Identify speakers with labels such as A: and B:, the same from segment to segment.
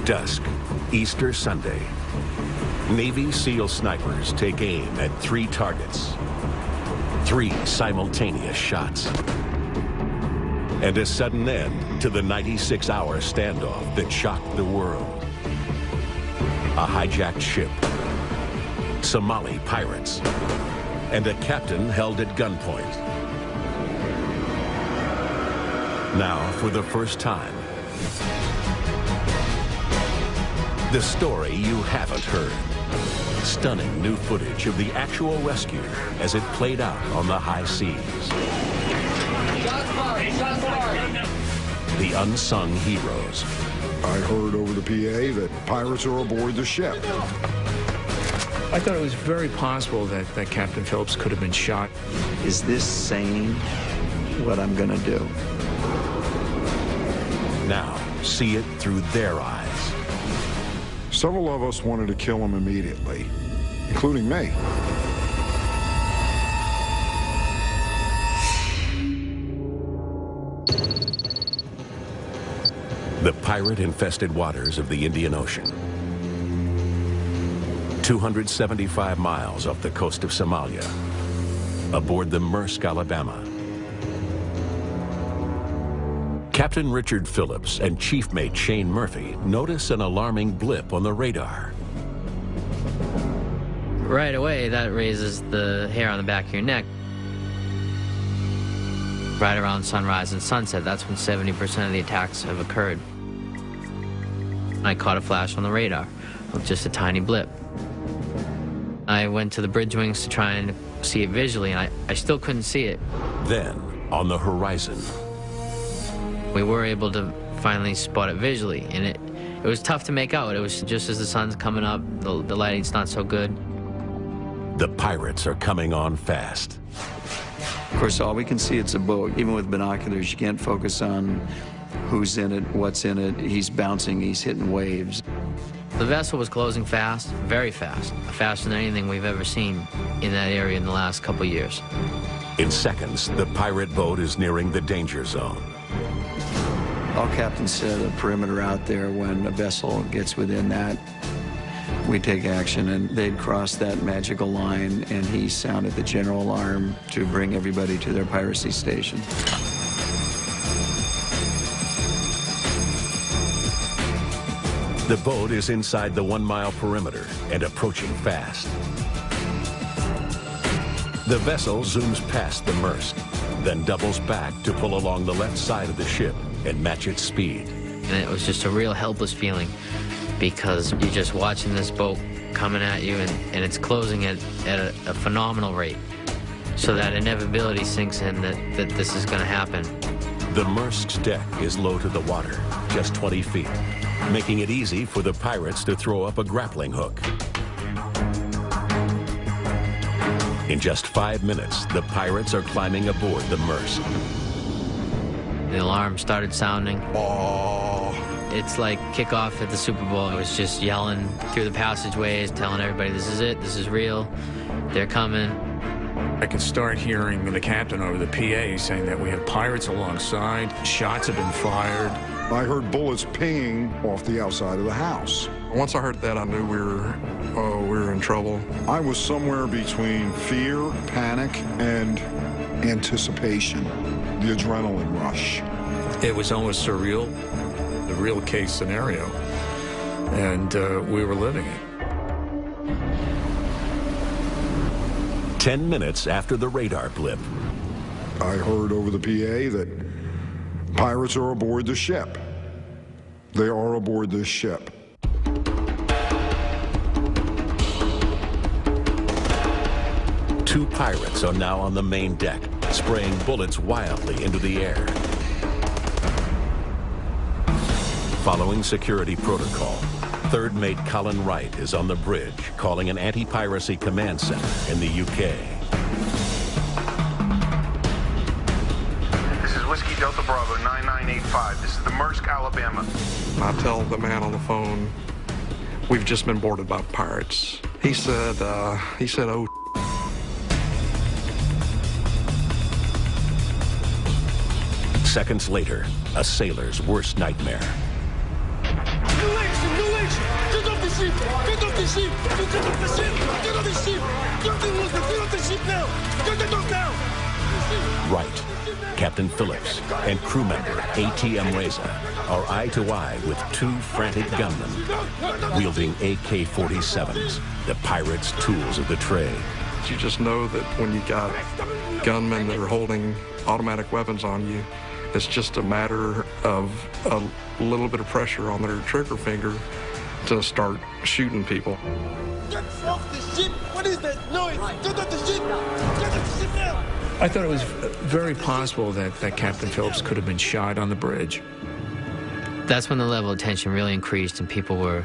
A: Dusk, Easter Sunday. Navy SEAL snipers take aim at 3 targets. 3 simultaneous shots. And a sudden end to the 96-hour standoff that shocked the world. A hijacked ship, Somali pirates, and a captain held at gunpoint. Now, for the first time, the story you haven't heard. Stunning new footage of the actual rescue as it played out on the high seas. The unsung heroes.
B: I heard over the PA that pirates are aboard the ship.
C: I thought it was very possible that Captain Phillips could have been shot.
D: Is this saying what I'm going to do?
A: Now, see it through their eyes.
B: Several of us wanted to kill him immediately, including me.
A: The pirate-infested waters of the Indian Ocean. 275 miles off the coast of Somalia, aboard the Maersk, Alabama. Captain Richard Phillips and chief mate Shane Murphy notice an alarming blip on the radar.
E: Right away, that raises the hair on the back of your neck. Right around sunrise and sunset, that's when 70% of the attacks have occurred. I caught a flash on the radar of just a tiny blip. I went to the bridge wings to try and see it visually, and I still couldn't see it.
A: Then, on the horizon,
E: we were able to finally spot it visually, and it was tough to make out. It was just as the sun's coming up, the lighting's not so good.
A: the pirates are coming on fast.
D: Of course, all we can see is a boat. Even with binoculars, you can't focus on who's in it, what's in it. He's bouncing, he's hitting waves.
E: The vessel was closing fast, very fast, faster than anything we've ever seen in that area in the last couple years.
A: In seconds, the pirate boat is nearing the danger zone.
D: All captains set a perimeter out there. When a vessel gets within that, we take action, and they'd cross that magical line, and he sounded the general alarm to bring everybody to their piracy station.
A: The boat is inside the 1-mile perimeter and approaching fast. The vessel zooms past the Maersk, then doubles back to pull along the left side of the ship and match its speed.
E: And it was just a real helpless feeling, because you're just watching this boat coming at you, and it's closing at a phenomenal rate. So that inevitability sinks in that this is going to happen.
A: The Maersk's deck is low to the water, just 20 feet, making it easy for the pirates to throw up a grappling hook. In just 5 minutes, the pirates are climbing aboard the Maersk.
E: The alarm started sounding. It's like kickoff at the Super Bowl. I was just yelling through the passageways, telling everybody, this is it, this is real, they're coming.
C: I could start hearing the captain over the PA saying that we have pirates alongside, shots have been fired.
B: I heard bullets pinging off the outside of the house.
F: Once I heard that, I knew we were in trouble.
B: I was somewhere between fear, panic, and anticipation, the adrenaline rush.
C: It was almost surreal, the real case scenario, and we were living it.
A: 10 minutes after the radar blip,
B: I heard over the PA that pirates are aboard the ship. They are aboard this ship.
A: Two pirates are now on the main deck, spraying bullets wildly into the air. Following security protocol, Third Mate Colin Wright is on the bridge calling an anti-piracy command center in the UK.
G: This is Whiskey Delta Bravo 9985. This is the Maersk, Alabama.
F: I tell the man on the phone, we've just been boarded by pirates. He said, oh.
A: Seconds later, a sailor's worst nightmare.
H: ship! Get off the ship! Get off the ship! Get off the ship! Captain Wilson, get off the ship now! Get the dog now!
A: Right. Captain Phillips and crew member ATM Reza are eye to eye with two frantic gunmen wielding AK-47s, the pirates' tools of the trade.
F: You just know that when you got gunmen that are holding automatic weapons on you, it's just a matter of a little bit of pressure on their trigger finger to start shooting people.
H: Get off the ship! What is that noise? Get off the ship! Get off the ship now!
C: I thought it was very possible that Captain Phillips could have been shot on the bridge.
E: That's when the level of tension really increased and people were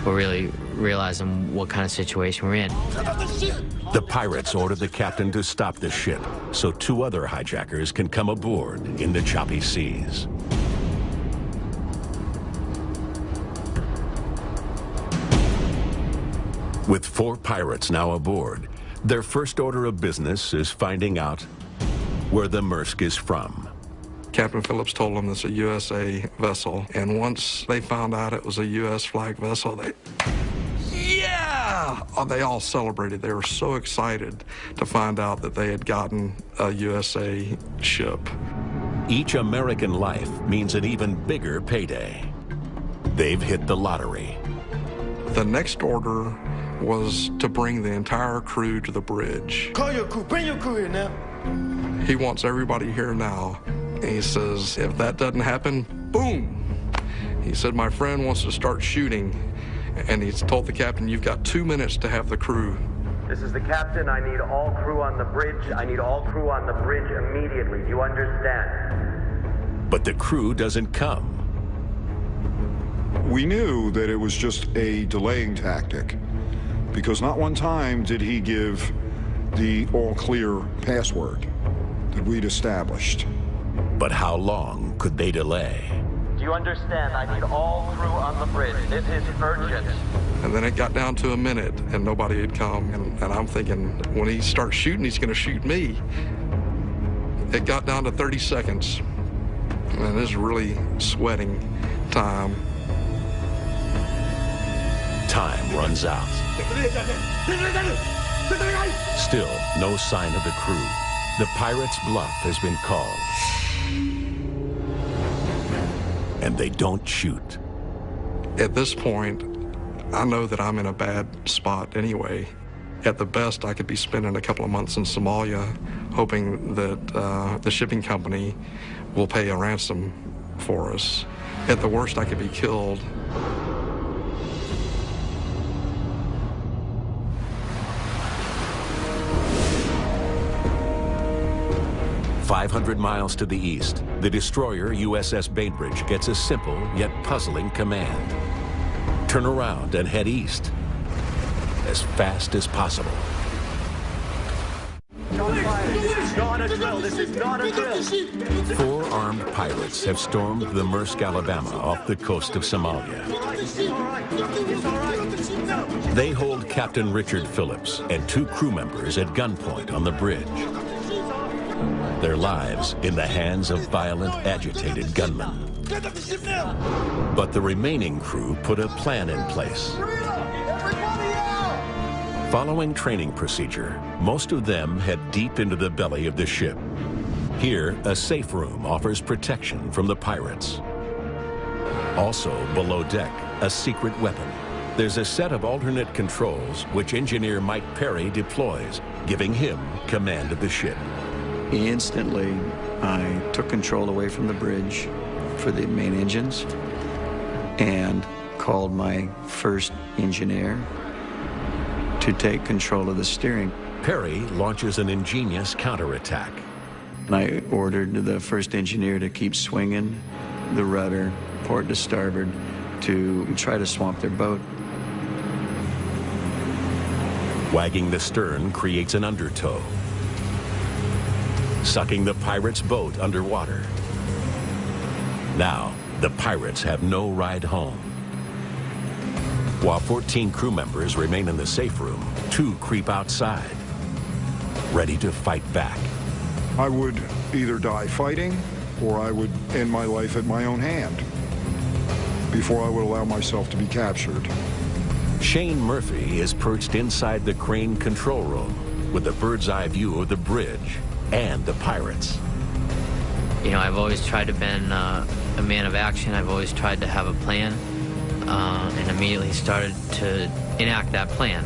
E: really realizing what kind of situation we're in.
A: The pirates ordered the captain to stop the ship so two other hijackers can come aboard in the choppy seas. With 4 pirates now aboard, their first order of business is finding out where the Maersk is from.
F: Captain Phillips told them it's a USA vessel, and once they found out it was a US flag vessel, they all celebrated. They were so excited to find out that they had gotten a USA ship.
A: Each American life means an even bigger payday. They've hit the lottery.
F: The next order was to bring the entire crew to the bridge.
H: Call your crew. Bring your crew here now.
F: He wants everybody here now. And he says, if that doesn't happen, boom. He said, my friend wants to start shooting. And he's told the captain, you've got 2 minutes to have the crew.
I: This is the captain. I need all crew on the bridge. I need all crew on the bridge immediately. Do you understand?
A: But the crew doesn't come.
B: We knew that it was just a delaying tactic, because not one time did he give the all-clear password that we'd established.
A: But how long could they delay?
I: Do you understand? I need all crew on the bridge. This is urgent.
F: And then it got down to a minute, and nobody had come. And I'm thinking, when he starts shooting, he's going to shoot me. It got down to 30 seconds. And this is really sweating time.
A: Time runs out. Still, no sign of the crew. The pirates' bluff has been called. And they don't shoot.
F: At this point, I know that I'm in a bad spot anyway. At the best, I could be spending a couple of months in Somalia, hoping that the shipping company will pay a ransom for us. At the worst, I could be killed.
A: 500 miles to the east, the destroyer USS Bainbridge gets a simple yet puzzling command. Turn around and head east as fast as possible.
I: This is not a drill. This is not a drill.
A: 4 armed pirates have stormed the Maersk, Alabama, off the coast of Somalia. They hold Captain Richard Phillips and 2 crew members at gunpoint on the bridge. Their lives in the hands of violent, agitated gunmen. But the remaining crew put a plan in place. Following training procedure, most of them head deep into the belly of the ship. Here, a safe room offers protection from the pirates. Also, below deck, a secret weapon. There's a set of alternate controls which engineer Mike Perry deploys, giving him command of the ship.
D: Instantly, I took control away from the bridge for the main engines and called my first engineer to take control of the steering.
A: Perry launches an ingenious counterattack.
D: And I ordered the first engineer to keep swinging the rudder, port to starboard, to try to swamp their boat.
A: Wagging the stern creates an undertow, sucking the pirates' boat underwater. Now, the pirates have no ride home. While 14 crew members remain in the safe room, 2 creep outside, ready to fight back.
B: I would either die fighting, or I would end my life at my own hand before I would allow myself to be captured.
A: Shane Murphy is perched inside the crane control room with a bird's eye view of the bridge and the pirates.
E: You know, I've always tried to be a man of action. I've always tried to have a plan, and immediately started to enact that plan.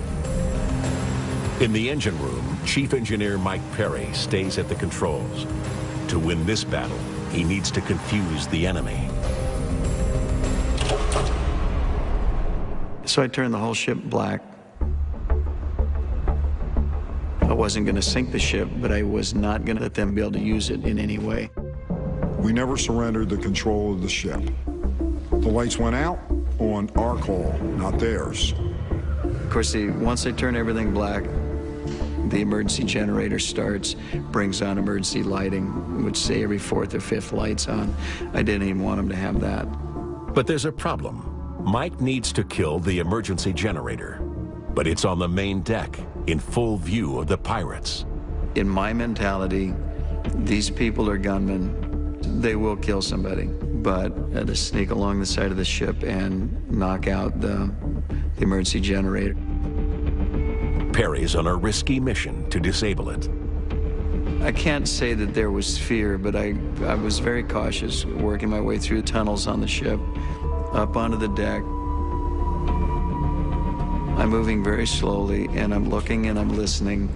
A: In the engine room, Chief Engineer Mike Perry stays at the controls. To win this battle, he needs to confuse the enemy.
D: So I turned the whole ship black. I wasn't going to sink the ship, but I was not going to let them be able to use it in any way.
B: We never surrendered the control of the ship. The lights went out on our call, not theirs.
D: Of course, once they turn everything black, the emergency generator starts, brings on emergency lighting, which say every fourth or fifth light's on. I didn't even want them to have that.
A: But there's a problem. Mike needs to kill the emergency generator, but it's on the main deck in full view of the pirates.
D: In my mentality, these people are gunmen. They will kill somebody, but I had to sneak along the side of the ship and knock out the emergency generator.
A: Perry's on a risky mission to disable it.
D: I can't say that there was fear, but I was very cautious, working my way through tunnels on the ship, up onto the deck. I'm moving very slowly, and I'm looking and I'm listening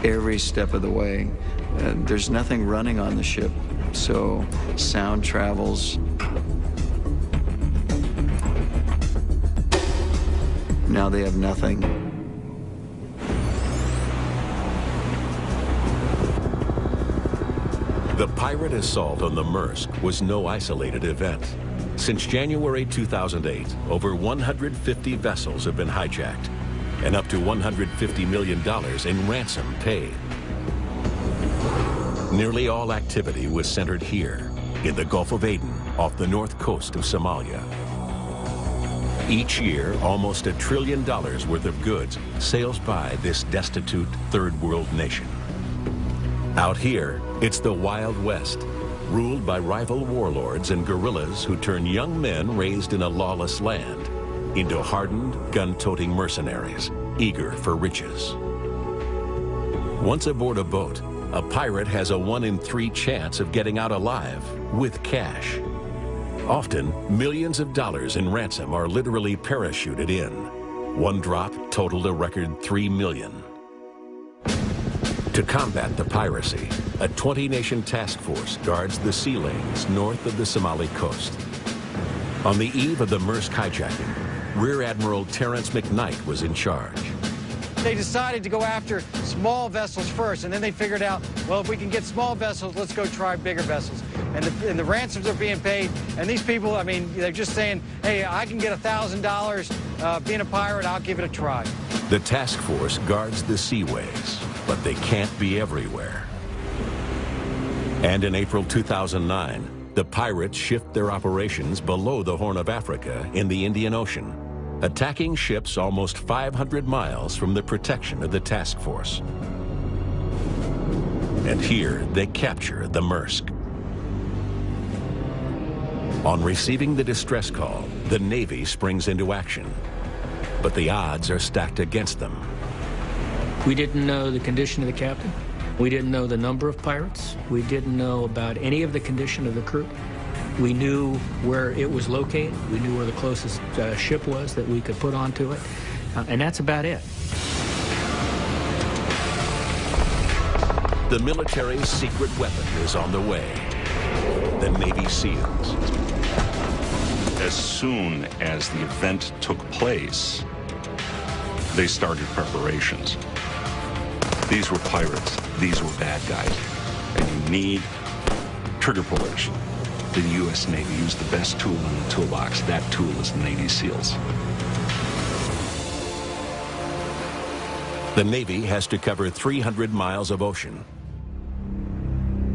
D: every step of the way. There's nothing running on the ship, so sound travels. Now they have nothing.
A: The pirate assault on the Maersk was no isolated event. Since January 2008, over 150 vessels have been hijacked, and up to $150 million in ransom paid. Nearly all activity was centered here, in the Gulf of Aden, off the north coast of Somalia. Each year, almost $1 trillion worth of goods sails by this destitute third world nation. Out here, it's the Wild West, ruled by rival warlords and guerrillas who turn young men raised in a lawless land into hardened, gun-toting mercenaries, eager for riches. Once aboard a boat, a pirate has a 1 in 3 chance of getting out alive with cash. Often, millions of dollars in ransom are literally parachuted in. One drop totaled a record $3 million. To combat the piracy, a 20-nation task force guards the sea lanes north of the Somali coast. On the eve of the Maersk hijacking, Rear Admiral Terrence McKnight was in charge.
J: They decided to go after small vessels first, and then they figured out, well, if we can get small vessels, let's go try bigger vessels. And the ransoms are being paid, and these people, I mean, they're just saying, hey, I can get $1,000 being a pirate, I'll give it a try.
A: The task force guards the seaways, but they can't be everywhere. And in April 2009, the pirates shift their operations below the Horn of Africa in the Indian Ocean, attacking ships almost 500 miles from the protection of the task force. And here they capture the Maersk. On receiving the distress call, the Navy springs into action, but the odds are stacked against them.
K: We didn't know the condition of the captain. We didn't know the number of pirates. We didn't know about any of the condition of the crew. We knew where it was located. We knew where the closest ship was that we could put onto it. And that's about it.
A: The military's secret weapon is on the way. The Navy SEALs.
L: As soon as the event took place, they started preparations. These were pirates. These were bad guys. And you need trigger pullers. The U.S. Navy used the best tool in the toolbox. That tool is the Navy SEALs.
A: The Navy has to cover 300 miles of ocean.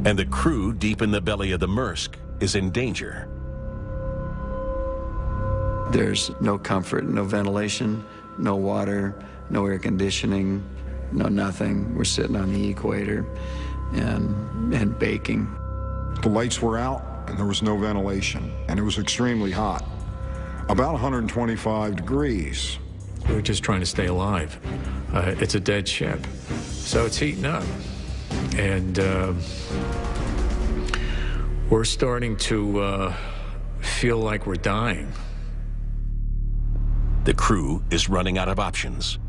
A: And the crew deep in the belly of the Maersk is in danger.
D: There's no comfort, no ventilation, no water, no air conditioning, no nothing. We're sitting on the equator and baking.
B: The lights were out and there was no ventilation, and it was extremely hot. about 125 degrees.
C: We're just trying to stay alive. It's a dead ship, so it's heating up. And we're starting to feel like we're dying.
A: The crew is running out of options.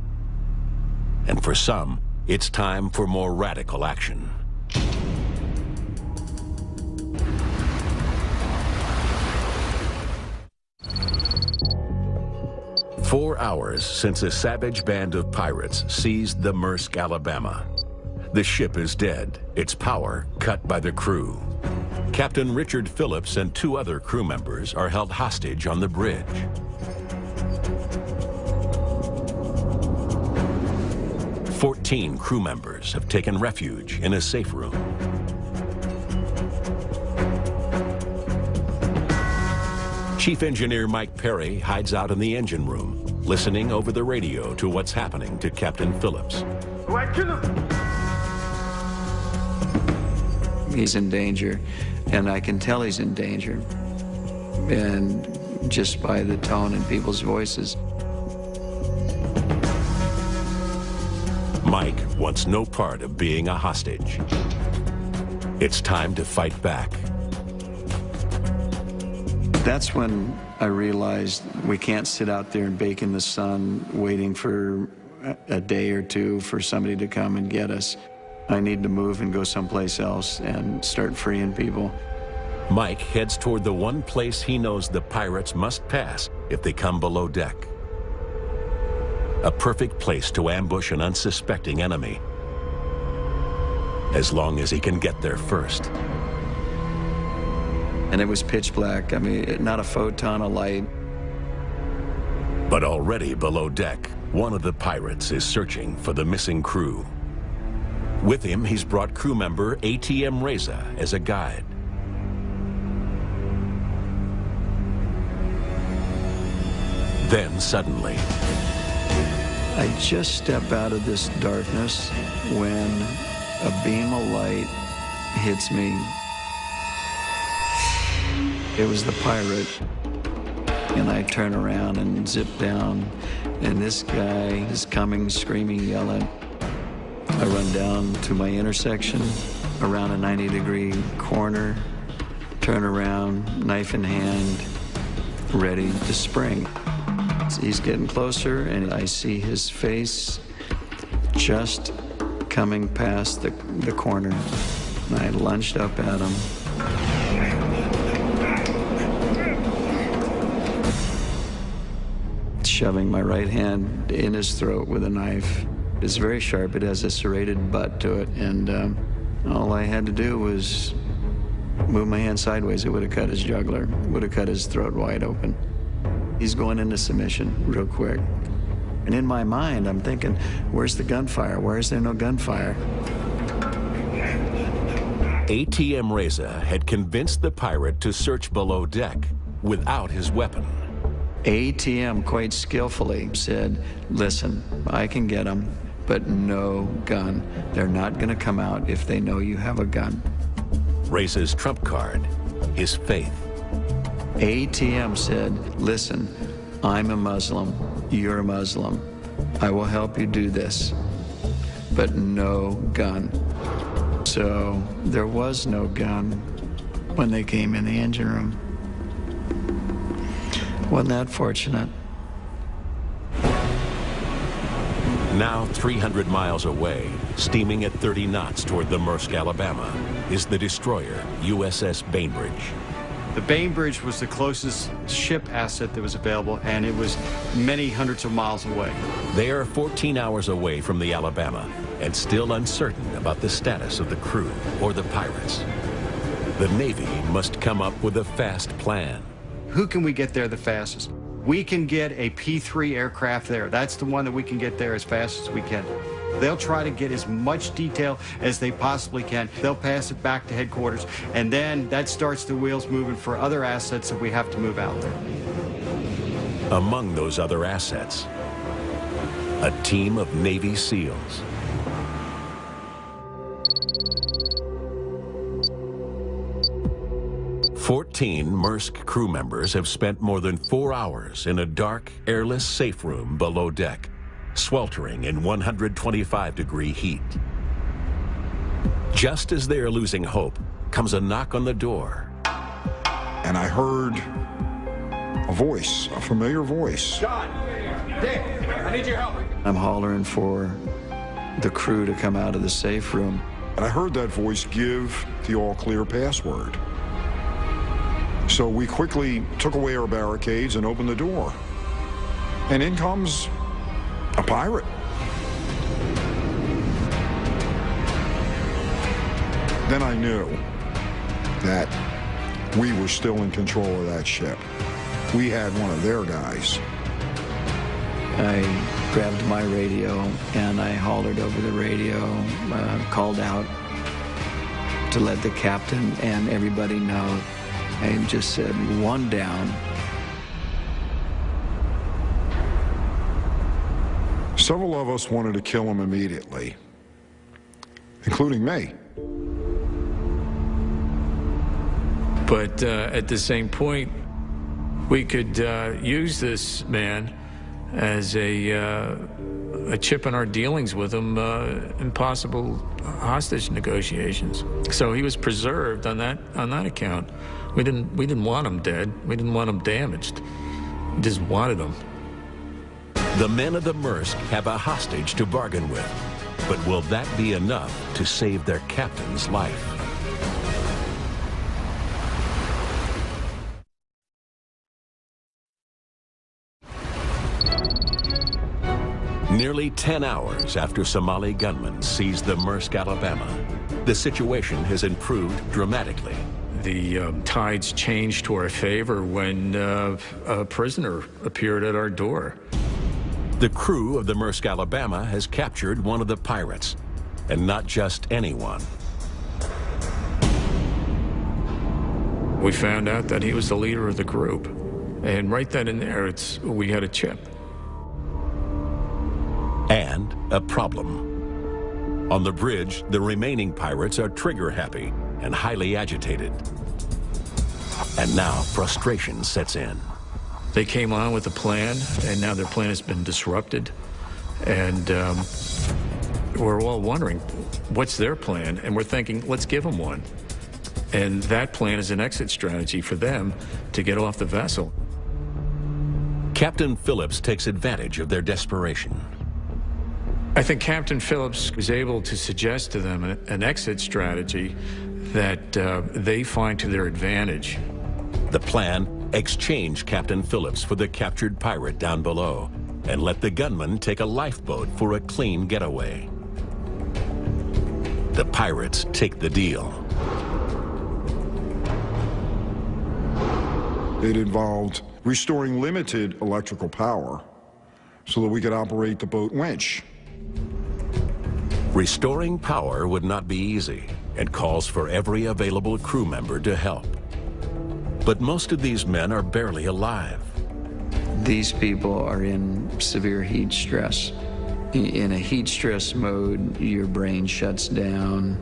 A: And for some, it's time for more radical action. "4 hours since a savage band of pirates seized the Maersk, Alabama. The ship is dead, its power cut by the crew. Captain Richard Phillips and 2 other crew members are held hostage on the bridge. "14 crew members have taken refuge in a safe room. Chief Engineer Mike Perry hides out in the engine room, listening over the radio to what's happening to Captain Phillips.
D: He's in danger, and I can tell he's in danger, and just by the tone in people's voices.
A: Mike wants no part of being a hostage. It's time to fight back.
D: That's when I realized we can't sit out there and bake in the sun waiting for a day or two for somebody to come and get us. I need to move and go someplace else and start freeing people.
A: Mike heads toward the one place he knows the pirates must pass if they come below deck. A perfect place to ambush an unsuspecting enemy, as long as he can get there first.
D: And it was pitch black. I mean, not a photon of light.
A: But already below deck, one of the pirates is searching for the missing crew. With him, he's brought crew member ATM Reza as a guide. Then suddenly,
D: I just step out of this darkness when a beam of light hits me. It was the pirate, and I turn around and zip down, and this guy is coming, screaming, yelling. I run down to my intersection, around a 90-degree corner, turn around, knife in hand, ready to spring. He's getting closer, and I see his face just coming past the corner. And I lunged up at him. Shoving my right hand in his throat with a knife. It's very sharp. It has a serrated butt to it, and all I had to do was move my hand sideways. It would have cut his jugular, would have cut his throat wide open. He's going into submission real quick. And in my mind, I'm thinking, where's the gunfire? Why is there no gunfire?
A: ATM Reza had convinced the pirate to search below deck without his weapon.
D: ATM quite skillfully said, listen, I can get them, but no gun. They're not going to come out if they know you have a gun.
A: Reza's trump card, his faith.
D: ATM said, listen, I'm a Muslim, you're a Muslim. I will help you do this, but no gun. So there was no gun when they came in the engine room. Wasn't that fortunate?
A: Now 300 miles away, steaming at 30 knots toward the Maersk, Alabama, is the destroyer USS Bainbridge.
J: The Bainbridge was the closest ship asset that was available, and it was many hundreds of miles away.
A: They are 14 hours away from the Alabama and still uncertain about the status of the crew or the pirates. The Navy must come up with a fast plan.
J: Who can we get there the fastest? We can get a P-3 aircraft there. That's the one that we can get there as fast as we can. They'll try to get as much detail as they possibly can. They'll pass it back to headquarters, and then that starts the wheels moving for other assets that we have to move out there.
A: Among those other assets, a team of Navy SEALs. 14 Maersk crew members have spent more than 4 hours in a dark, airless safe room below deck, sweltering in 125-degree heat. Just as they are losing hope, comes a knock on the door.
B: And I heard a voice, a familiar voice.
H: John, Dick, I need your help.
D: I'm hollering for the crew to come out of the safe room.
B: And I heard that voice give the all-clear password. So we quickly took away our barricades and opened the door. And in comes a pirate. Then I knew that we were still in control of that ship. We had one of their guys.
D: I grabbed my radio and I hollered over the radio, called out to let the captain and everybody know. I just said, one down.
B: Several of us wanted to kill him immediately, including me.
C: But at the same point, we could use this man as a chip in our dealings with him in possible hostage negotiations. So he was preserved on that account. We didn't want him dead. We didn't want him damaged. We just wanted him.
A: The men of the Maersk have a hostage to bargain with, but will that be enough to save their captain's life? Nearly 10 hours after Somali gunmen seized the Maersk Alabama, the situation has improved dramatically.
C: The tides changed to our favor when a prisoner appeared at our door.
A: The crew of the Maersk Alabama has captured one of the pirates, and not just anyone.
C: We found out that he was the leader of the group, and right then and there, we had a chip.
A: And a problem. On the bridge, the remaining pirates are trigger-happy and highly agitated. And now frustration sets in.
C: They came on with a plan, and now their plan has been disrupted. And we're all wondering, what's their plan? And we're thinking, let's give them one. And that plan is an exit strategy for them to get off the vessel.
A: Captain Phillips takes advantage of their desperation.
C: I think Captain Phillips was able to suggest to them an exit strategy that they find to their advantage.
A: The plan: exchange Captain Phillips for the captured pirate down below and let the gunman take a lifeboat for a clean getaway. The pirates take the deal.
B: It involved restoring limited electrical power so that we could operate the boat winch.
A: Restoring power would not be easy and calls for every available crew member to help. But most of these men are barely alive.
D: These people are in severe heat stress. In a heat stress mode, your brain shuts down.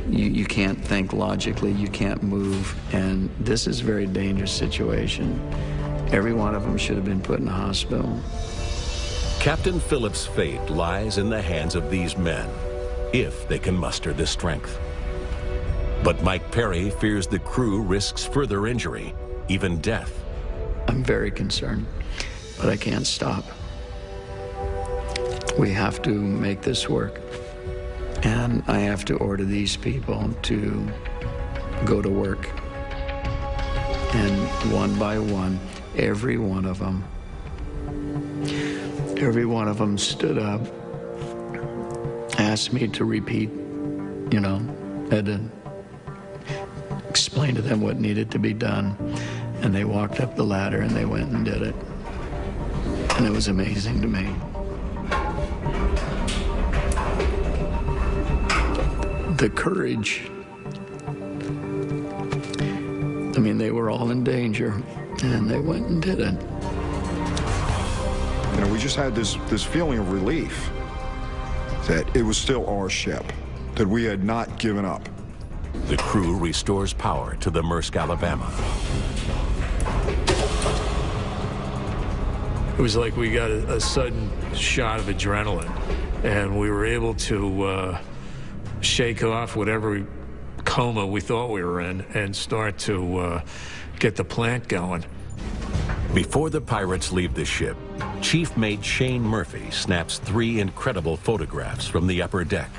D: You can't think logically, you can't move, and this is a very dangerous situation. Every one of them should have been put in a hospital.
A: Captain Phillips' fate lies in the hands of these men, if they can muster the strength. But Mike Perry fears the crew risks further injury, even death.
D: I'm very concerned, but I can't stop. We have to make this work. And I have to order these people to go to work. And one by one, every one of them stood up, asked me to repeat, had to explain to them what needed to be done. And they walked up the ladder and they went and did it. And it was amazing to me. The courage. I mean, they were all in danger, and they went and did it.
B: We just had this feeling of relief that it was still our ship, that we had not given up.
A: The crew restores power to the Maersk, Alabama.
C: It was like we got a sudden shot of adrenaline, and we were able to shake off whatever coma we thought we were in and start to get the plant going.
A: Before the pirates leave the ship, Chief Mate Shane Murphy snaps 3 incredible photographs from the upper deck.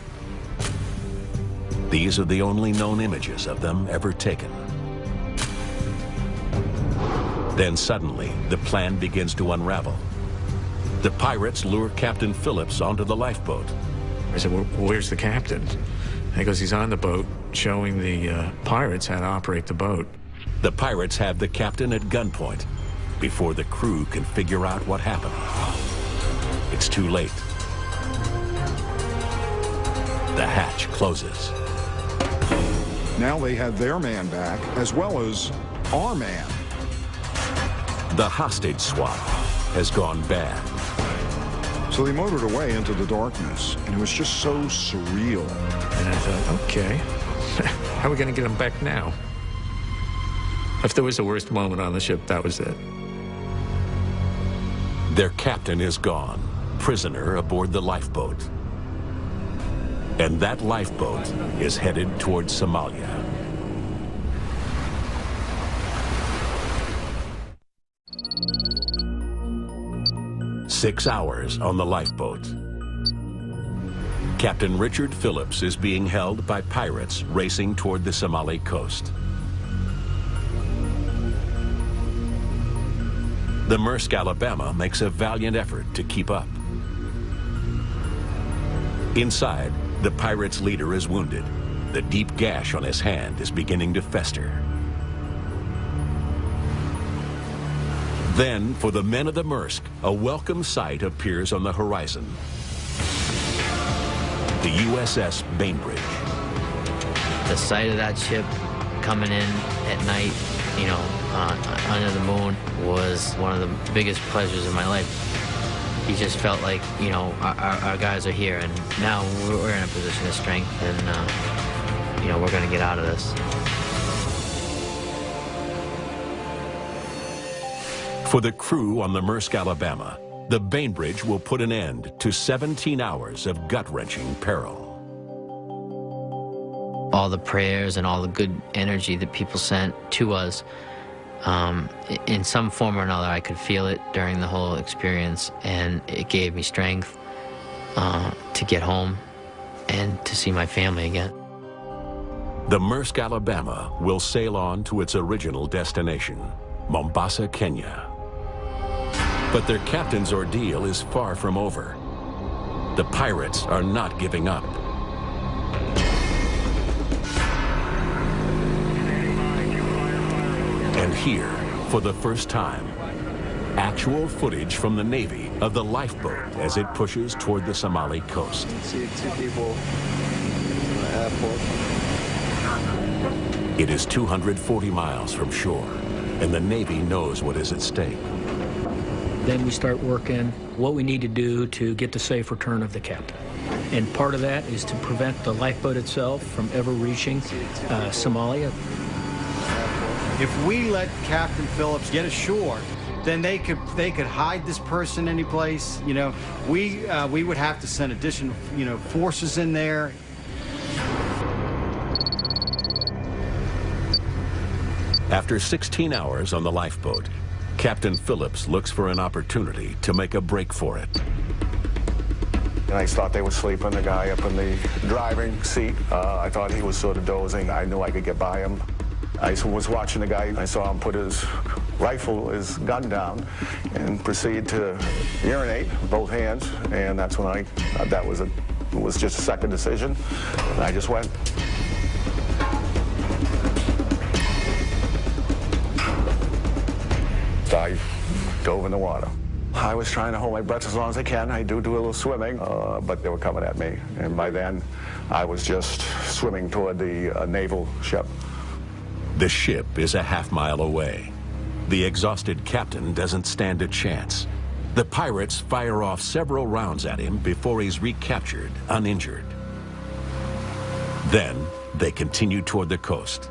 A: These are the only known images of them ever taken. Then suddenly, the plan begins to unravel. The pirates lure Captain Phillips onto the lifeboat.
C: I said, well, where's the captain? And he goes, he's on the boat, showing the pirates how to operate the boat.
A: The pirates have the captain at gunpoint before the crew can figure out what happened. It's too late. The hatch closes.
B: Now they had their man back, as well as our man.
A: The hostage swap has gone bad.
B: So they motored away into the darkness, and it was just so surreal.
C: And I thought, okay, how are we going to get them back now? If there was the worst moment on the ship, that was it.
A: Their captain is gone, prisoner aboard the lifeboat. And that lifeboat is headed towards Somalia. Six hours on the lifeboat. Captain Richard Phillips is being held by pirates racing toward the Somali coast. The Maersk, Alabama makes a valiant effort to keep up. Inside, the pirates' leader is wounded. The deep gash on his hand is beginning to fester. Then, for the men of the Maersk, a welcome sight appears on the horizon. The USS Bainbridge.
E: The sight of that ship coming in at night, you know, under the moon, was one of the biggest pleasures in my life. You just felt like, you know, our guys are here, and now we're in a position of strength, and, you know, we're going to get out of this.
A: For the crew on the Maersk, Alabama, the Bainbridge will put an end to 17 hours of gut-wrenching peril.
E: All the prayers and all the good energy that people sent to us, in some form or another, I could feel it during the whole experience, and it gave me strength to get home and to see my family again.
A: The Maersk, Alabama will sail on to its original destination, Mombasa, Kenya. But their captain's ordeal is far from over. The pirates are not giving up. And here, for the first time, actual footage from the Navy of the lifeboat as it pushes toward the Somali coast.
D: See 2 people in the airport.
A: It is 240 miles from shore, and the Navy knows what is at stake.
K: Then we start working what we need to do to get the safe return of the captain. And part of that is to prevent the lifeboat itself from ever reaching Somalia.
J: If we let Captain Phillips get ashore, then they could hide this person any place. You know, we would have to send additional, you know, forces in there.
A: After 16 hours on the lifeboat, Captain Phillips looks for an opportunity to make a break for it.
M: And I thought they were sleeping, the guy up in the driving seat. I thought he was sort of dozing. I knew I could get by him. I was watching the guy. I saw him put his rifle, his gun down, and proceed to urinate with both hands. And that's when it was just a second decision. And I just went. I dove in the water. I was trying to hold my breath as long as I can. I do a little swimming, but they were coming at me. And by then, I was just swimming toward the naval ship.
A: The ship is a half-mile away. The exhausted captain doesn't stand a chance. The pirates fire off several rounds at him before he's recaptured, uninjured. Then they continue toward the coast.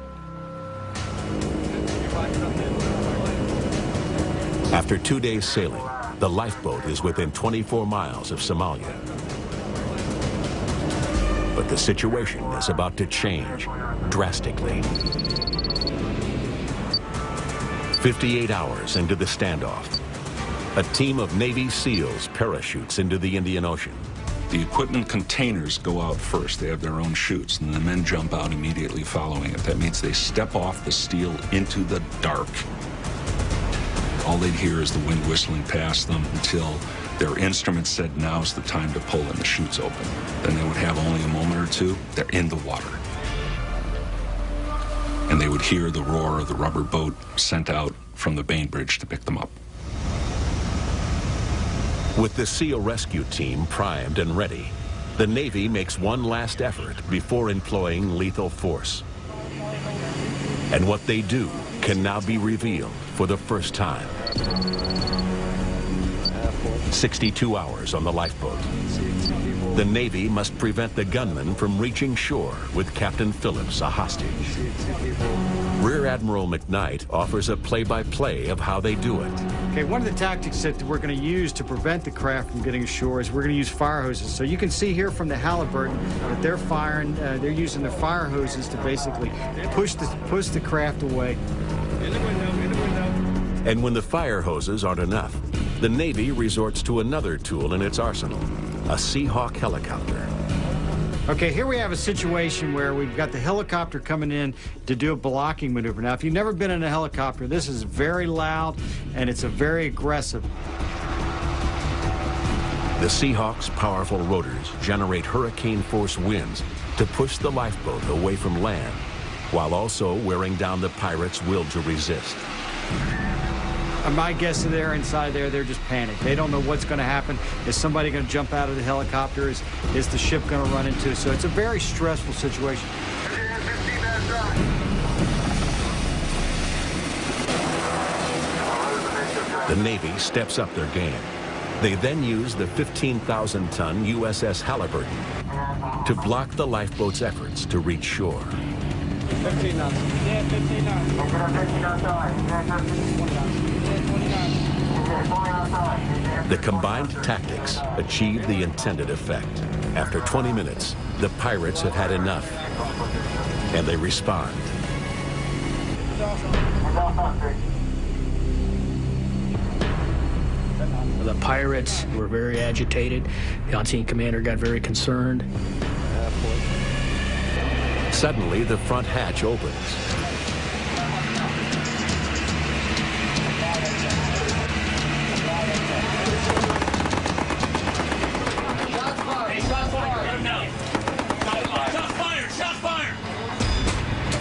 A: After 2 days sailing, the lifeboat is within 24 miles of Somalia. But the situation is about to change drastically. 58 hours into the standoff, a team of Navy SEALs parachutes into the Indian Ocean.
L: The equipment containers go out first. They have their own chutes, and the men jump out immediately following it. That means they step off the steel into the dark. All they'd hear is the wind whistling past them until their instruments said, now's the time to pull, and the chutes open. Then they would have only a moment or two. They're in the water. And they would hear the roar of the rubber boat sent out from the Bainbridge to pick them up.
A: With the SEAL rescue team primed and ready, the Navy makes one last effort before employing lethal force. And what they do can now be revealed for the first time. 62 hours on the lifeboat. The Navy must prevent the gunman from reaching shore with Captain Phillips a hostage. Rear Admiral McKnight offers a play-by-play of how they do it.
J: Okay, one of the tactics that we're going to use to prevent the craft from getting ashore is we're going to use fire hoses. So you can see here from the Halliburton that they're firing, they're using their fire hoses to basically push the craft away.
A: And when the fire hoses aren't enough, the Navy resorts to another tool in its arsenal, a Seahawk helicopter.
J: Okay, here we have a situation where we've got the helicopter coming in to do a blocking maneuver. Now, if you've never been in a helicopter, this is very loud and it's a very aggressive.
A: The Seahawk's powerful rotors generate hurricane-force winds to push the lifeboat away from land, while also wearing down the pirates' will to resist.
J: My guess is they're inside there, they're just panicked. They don't know what's going to happen. Is somebody going to jump out of the helicopter? Is the ship going to run into? So it's a very stressful situation.
A: The Navy steps up their game. They then use the 15,000-ton USS Halliburton to block the lifeboat's efforts to reach shore.
H: 15 knots. Yeah, 15 knots.
A: The combined tactics achieve the intended effect. After 20 minutes, the pirates have had enough, and they respond.
K: The pirates were very agitated. The on-scene commander got very concerned.
A: Suddenly, the front hatch opens.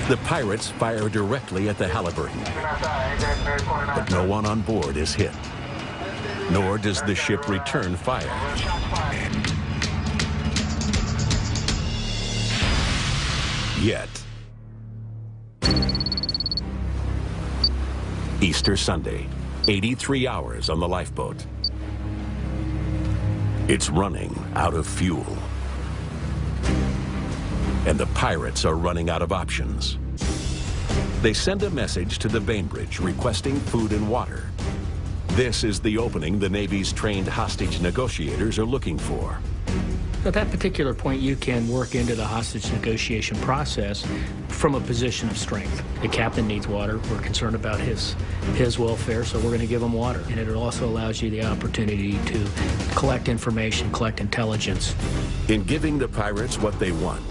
A: The pirates fire directly at the Halliburton, but no one on board is hit, nor does the ship return fire. Yet. Easter Sunday, 83 hours on the lifeboat. It's running out of fuel. And the pirates are running out of options. They send a message to the Bainbridge requesting food and water. This is the opening the Navy's trained hostage negotiators are looking for.
K: At that particular point, you can work into the hostage negotiation process from a position of strength. The captain needs water. We're concerned about his welfare, so we're going to give him water. And it also allows you the opportunity to collect information, collect intelligence.
A: In giving the pirates what they want,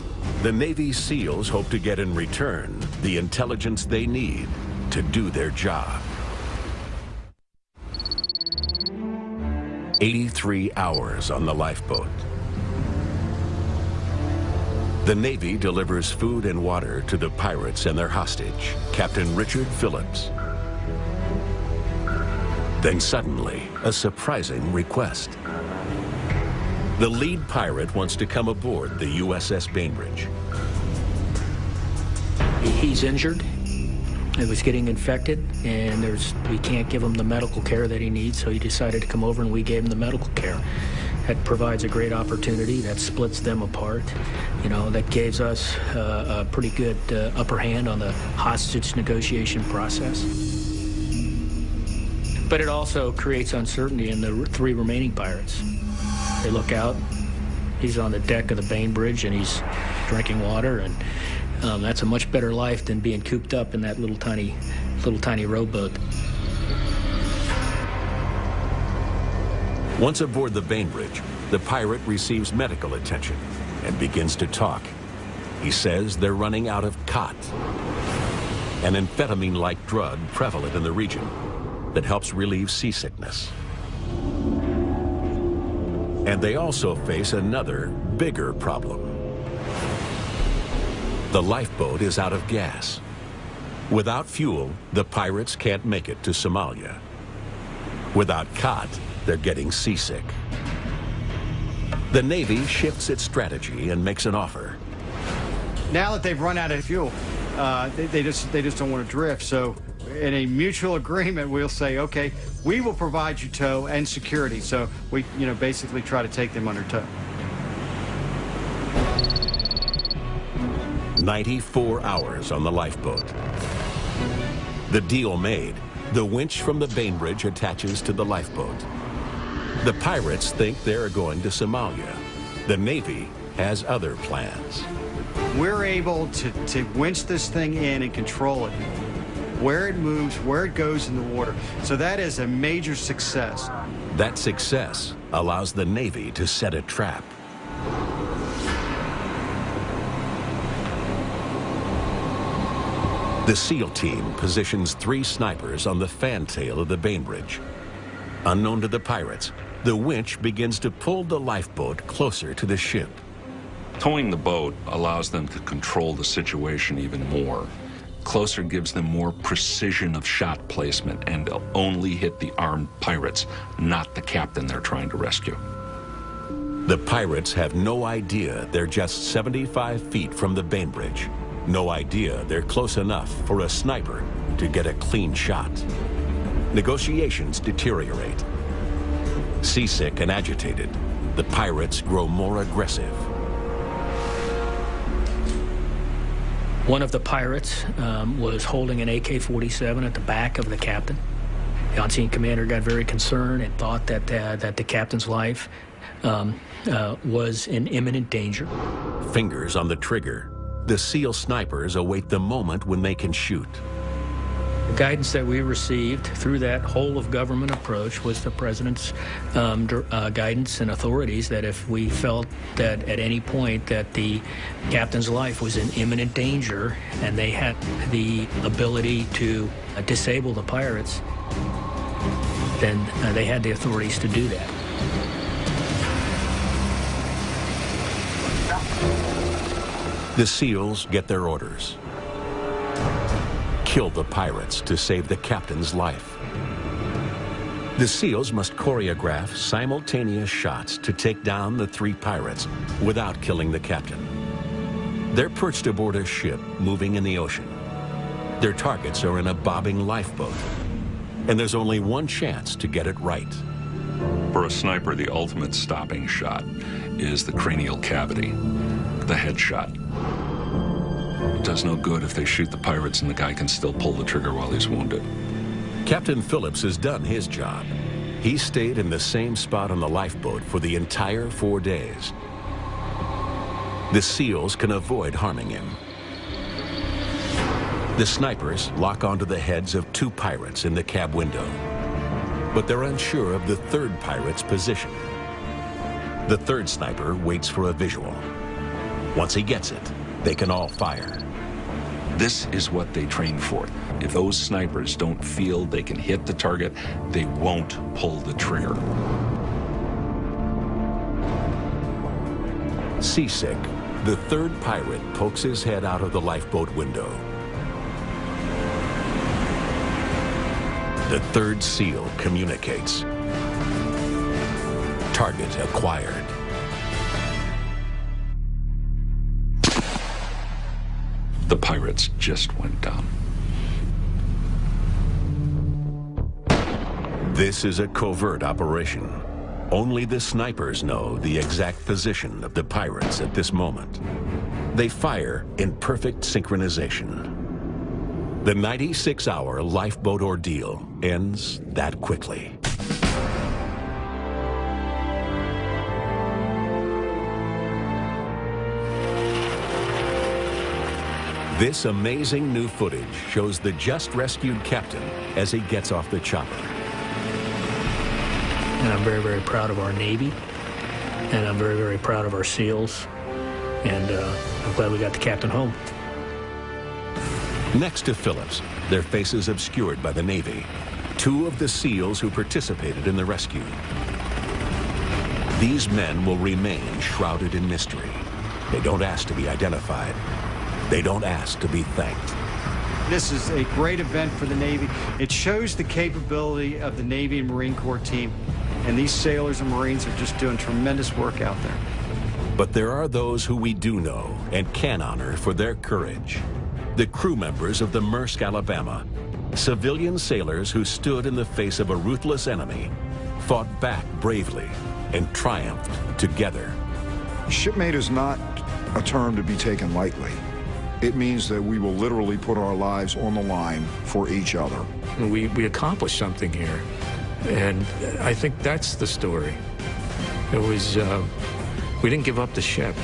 A: the Navy SEALs hope to get in return the intelligence they need to do their job. 83 hours on the lifeboat. The Navy delivers food and water to the pirates and their hostage, Captain Richard Phillips. Then suddenly, a surprising request. The lead pirate wants to come aboard the USS Bainbridge.
K: He's injured. He was getting infected, and we can't give him the medical care that he needs, so he decided to come over, and we gave him the medical care. That provides a great opportunity. That splits them apart. You know, that gives us a pretty good upper hand on the hostage negotiation process. But it also creates uncertainty in the 3 remaining pirates. They look out. He's on the deck of the Bainbridge, and he's drinking water, and that's a much better life than being cooped up in that little tiny rowboat.
A: Once aboard the Bainbridge, the pirate receives medical attention and begins to talk. He says they're running out of khat, an amphetamine-like drug prevalent in the region that helps relieve seasickness. And they also face another, bigger problem. The lifeboat is out of gas. Without fuel, the pirates can't make it to Somalia. Without khat, they're getting seasick. The Navy shifts its strategy and makes an offer.
J: Now that they've run out of fuel, they just don't want to drift. So in a mutual agreement, we'll say, okay, we will provide you tow and security. So we, basically try to take them under tow.
A: 94 hours on the lifeboat. The deal made, the winch from the Bainbridge attaches to the lifeboat. The pirates think they're going to Somalia. The Navy has other plans.
J: We're able to winch this thing in and control it, where it moves, where it goes in the water. So that is a major success.
A: That success allows the Navy to set a trap. The SEAL team positions 3 snipers on the fantail of the Bainbridge. Unknown to the pirates, the winch begins to pull the lifeboat closer to the ship.
L: Towing the boat allows them to control the situation even more. Closer gives them more precision of shot placement, and they'll only hit the armed pirates, not the captain they're trying to rescue.
A: The pirates have no idea they're just 75 feet from the Bainbridge. No idea they're close enough for a sniper to get a clean shot. Negotiations deteriorate. Seasick and agitated, the pirates grow more aggressive.
K: One of the pirates was holding an AK-47 at the back of the captain. The on-scene commander got very concerned and thought that the captain's life was in imminent danger.
A: Fingers on the trigger, the SEAL snipers await the moment when they can shoot.
K: The guidance that we received through that whole of government approach was the president's guidance and authorities that if we felt that at any point that the captain's life was in imminent danger and they had the ability to disable the pirates, then they had the authorities to do that.
A: The SEALs get their orders. Kill the pirates to save the captain's life. The SEALs must choreograph simultaneous shots to take down the 3 pirates without killing the captain. They're perched aboard a ship moving in the ocean. Their targets are in a bobbing lifeboat, and there's only one chance to get it right.
L: For a sniper, the ultimate stopping shot is the cranial cavity, the headshot. It does no good if they shoot the pirates and the guy can still pull the trigger while he's wounded.
A: Captain Phillips has done his job. He stayed in the same spot on the lifeboat for the entire 4 days. The SEALs can avoid harming him. The snipers lock onto the heads of 2 pirates in the cab window, but they're unsure of the 3rd pirate's position. The 3rd sniper waits for a visual. Once he gets it, they can all fire.
L: This is what they train for. If those snipers don't feel they can hit the target, they won't pull the trigger.
A: Seasick, the 3rd pirate pokes his head out of the lifeboat window. The 3rd SEAL communicates. Target acquired.
L: The pirates just went down.
A: This is a covert operation. Only the snipers know the exact position of the pirates at this moment. They fire in perfect synchronization. The 96-hour lifeboat ordeal ends that quickly. This amazing new footage shows the just rescued captain as he gets off the chopper.
K: And I'm very, very proud of our Navy, and I'm very, very proud of our SEALs, and I'm glad we got the captain home.
A: Next to Phillips, their faces obscured by the Navy, two of the SEALs who participated in the rescue. These men will remain shrouded in mystery. They don't ask to be identified. They don't ask to be thanked.
J: This is a great event for the Navy. It shows the capability of the Navy and Marine Corps team, and these sailors and Marines are just doing tremendous work out there.
A: But there are those who we do know and can honor for their courage. The crew members of the Maersk, Alabama, civilian sailors who stood in the face of a ruthless enemy, fought back bravely, and triumphed together.
B: Shipmate is not a term to be taken lightly. It means that we will literally put our lives on the line for each other.
C: We accomplished something here, and I think that's the story. It was, we didn't give up the ship.